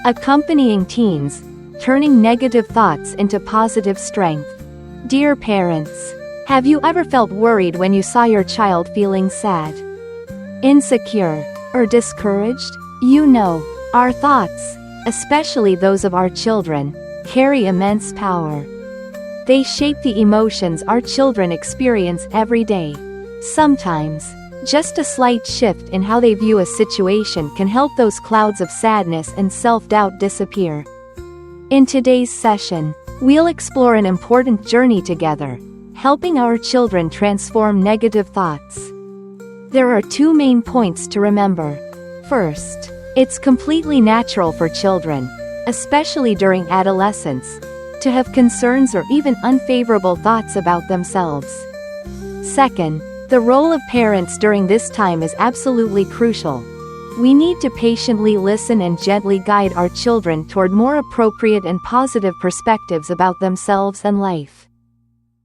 Accompanying teens, turning negative thoughts into positive strength. Dear parents, have you ever felt worried when you saw your child feeling sad, insecure, or discouraged? You know, our thoughts, especially those of our children, carry immense power. They shape the emotions our children experience every day. Sometimes, just a slight shift in how they view a situation can help those clouds of sadness and self-doubt disappear. In today's session, we'll explore an important journey together, helping our children transform negative thoughts. There are two main points to remember. First, it's completely natural for children, especially during adolescence, to have concerns or even unfavorable thoughts about themselves. Second, the role of parents during this time is absolutely crucial. We need to patiently listen and gently guide our children toward more appropriate and positive perspectives about themselves and life.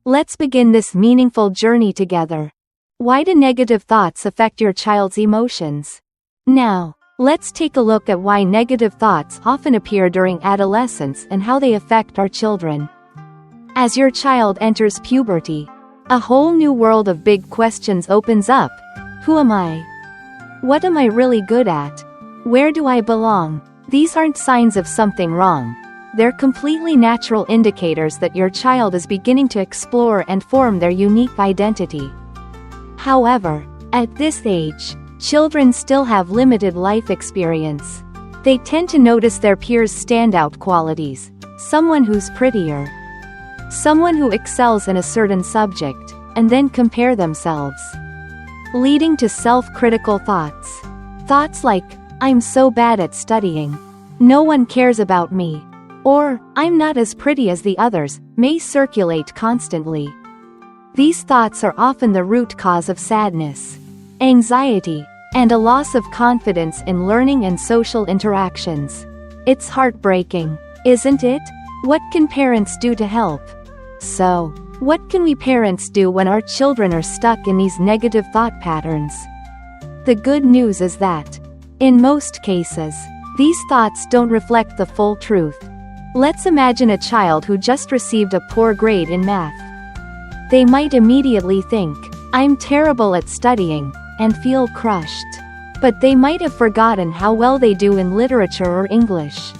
Let's begin this meaningful journey together. Why do negative thoughts affect your child's emotions? Now, let's take a look at why negative thoughts often appear during adolescence and how they affect our children. As your child enters puberty, a whole new world of big questions opens up. Who am I? What am I really good at? Where do I belong? These aren't signs of something wrong. They're completely natural indicators that your child is beginning to explore and form their unique identity. However, at this age, children still have limited life experience. They tend to notice their peers' standout qualities, someone who's prettier, someone who excels in a certain subject, and then compare themselves, leading to self-critical thoughts. Thoughts like, I'm so bad at studying, no one cares about me, or, I'm not as pretty as the others, may circulate constantly. These thoughts are often the root cause of sadness, anxiety, and a loss of confidence in learning and social interactions. It's heartbreaking, isn't it? What can parents do to help? So, what can we parents do when our children are stuck in these negative thought patterns? The good news is that, in most cases, these thoughts don't reflect the full truth. Let's imagine a child who just received a poor grade in math. They might immediately think, I'm terrible at studying, and feel crushed. But they might have forgotten how well they do in literature or English.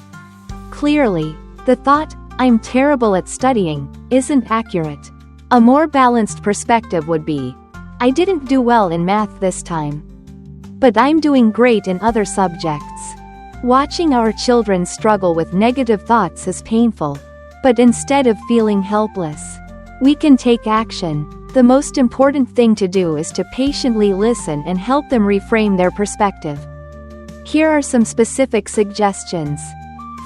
Clearly, the thought, I'm terrible at studying, isn't accurate. A more balanced perspective would be, I didn't do well in math this time, but I'm doing great in other subjects. Watching our children struggle with negative thoughts is painful, but instead of feeling helpless, we can take action. The most important thing to do is to patiently listen and help them reframe their perspective. Here are some specific suggestions.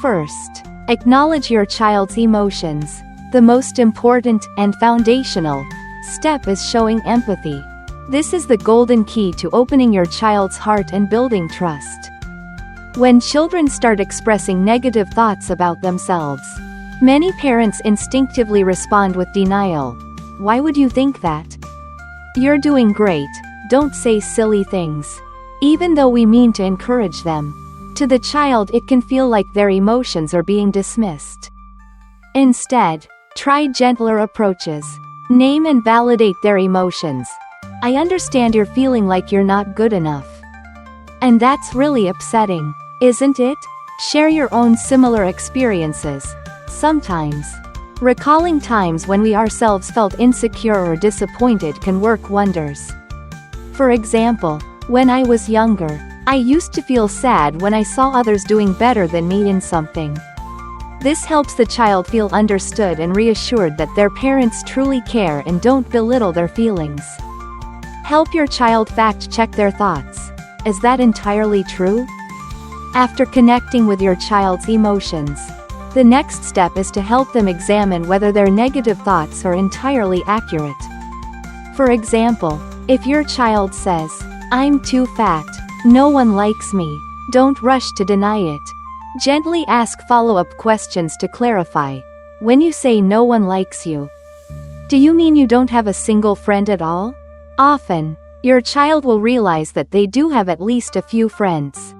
First, acknowledge your child's emotions. The most important and foundational step is showing empathy. This is the golden key to opening your child's heart and building trust. When children start expressing negative thoughts about themselves, many parents instinctively respond with denial. Why would you think that? You're doing great, don't say silly things. Even though we mean to encourage them, to the child it can feel like their emotions are being dismissed. Instead, try gentler approaches. Name and validate their emotions. I understand you're feeling like you're not good enough. And that's really upsetting, isn't it? Share your own similar experiences. Sometimes, recalling times when we ourselves felt insecure or disappointed can work wonders. For example, when I was younger, I used to feel sad when I saw others doing better than me in something. This helps the child feel understood and reassured that their parents truly care and don't belittle their feelings. Help your child fact-check their thoughts. Is that entirely true? After connecting with your child's emotions, the next step is to help them examine whether their negative thoughts are entirely accurate. For example, if your child says, I'm too fat, no one likes me, don't rush to deny it. Gently ask follow-up questions to clarify. When you say no one likes you, do you mean you don't have a single friend at all? Often, your child will realize that they do have at least a few friends.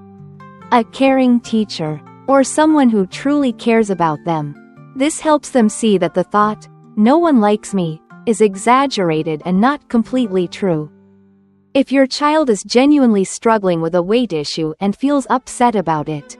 A caring teacher. or someone who truly cares about them. This helps them see that the thought, "no one likes me," is exaggerated and not completely true. If your child is genuinely struggling with a weight issue and feels upset about it,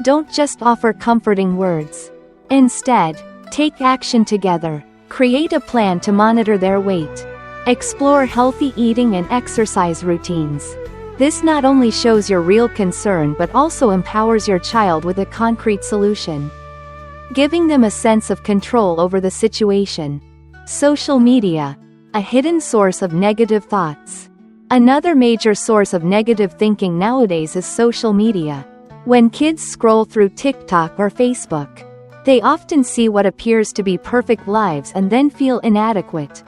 don't just offer comforting words. Instead, take action together. Create a plan to monitor their weight. Explore healthy eating and exercise routines. This not only shows your real concern but also empowers your child with a concrete solution, giving them a sense of control over the situation. Social media, a hidden source of negative thoughts. Another major source of negative thinking nowadays is social media. When kids scroll through TikTok or Facebook, they often see what appears to be perfect lives and then feel inadequate.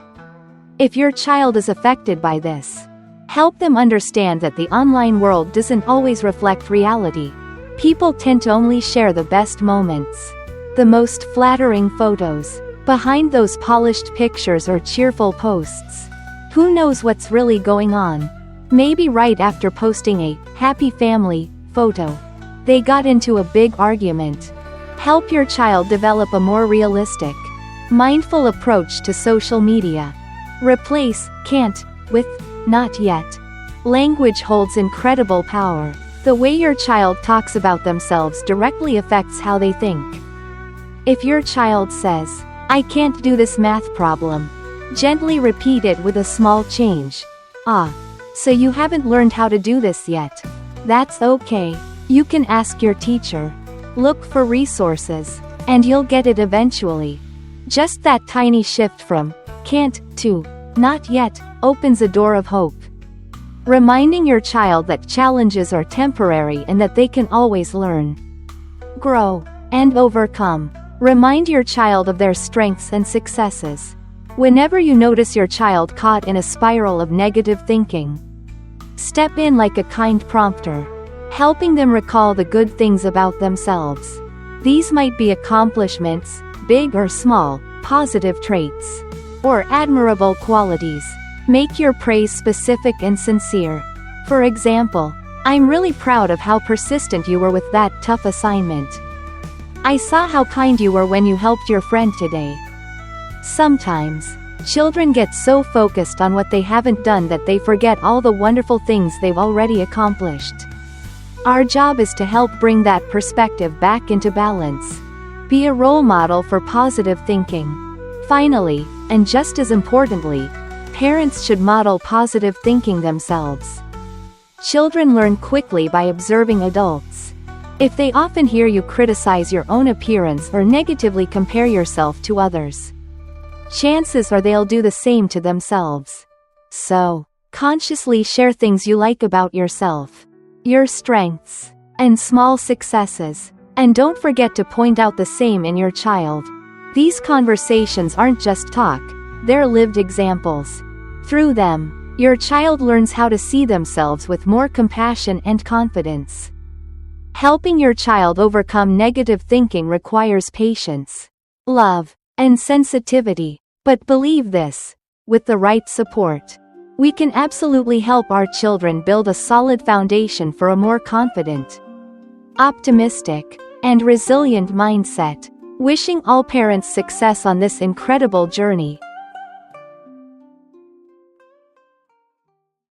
If your child is affected by this, help them understand that the online world doesn't always reflect reality. People tend to only share the best moments, the most flattering photos. Behind those polished pictures or cheerful posts, who knows what's really going on? Maybe right after posting a happy family photo, they got into a big argument. Help your child develop a more realistic, mindful approach to social media. Replace "can't" with "not yet." Language holds incredible power. The way your child talks about themselves directly affects how they think. If your child says, "I can't do this math problem," gently repeat it with a small change. "Ah, so you haven't learned how to do this yet? That's okay. You can ask your teacher. Look for resources, and you'll get it eventually." Just that tiny shift from "can't" to "not yet" opens a door of hope. Reminding your child that challenges are temporary and that they can always learn, grow, and overcome. Remind your child of their strengths and successes. Whenever you notice your child caught in a spiral of negative thinking, step in like a kind prompter, helping them recall the good things about themselves. These might be accomplishments, big or small, positive traits, or admirable qualities. Make your praise specific and sincere. For example, "I'm really proud of how persistent you were with that tough assignment. I saw how kind you were when you helped your friend today." Sometimes, children get so focused on what they haven't done that they forget all the wonderful things they've already accomplished. Our job is to help bring that perspective back into balance. Be a role model for positive thinking. Finally, and just as importantly, parents should model positive thinking themselves. Children learn quickly by observing adults. If they often hear you criticize your own appearance or negatively compare yourself to others, chances are they'll do the same to themselves. So, consciously share things you like about yourself, your strengths, and small successes. And don't forget to point out the same in your child. These conversations aren't just talk, they're lived examples. Through them, your child learns how to see themselves with more compassion and confidence. Helping your child overcome negative thinking requires patience, love, and sensitivity. But believe this, with the right support, we can absolutely help our children build a solid foundation for a more confident, optimistic, and resilient mindset. Wishing all parents success on this incredible journey.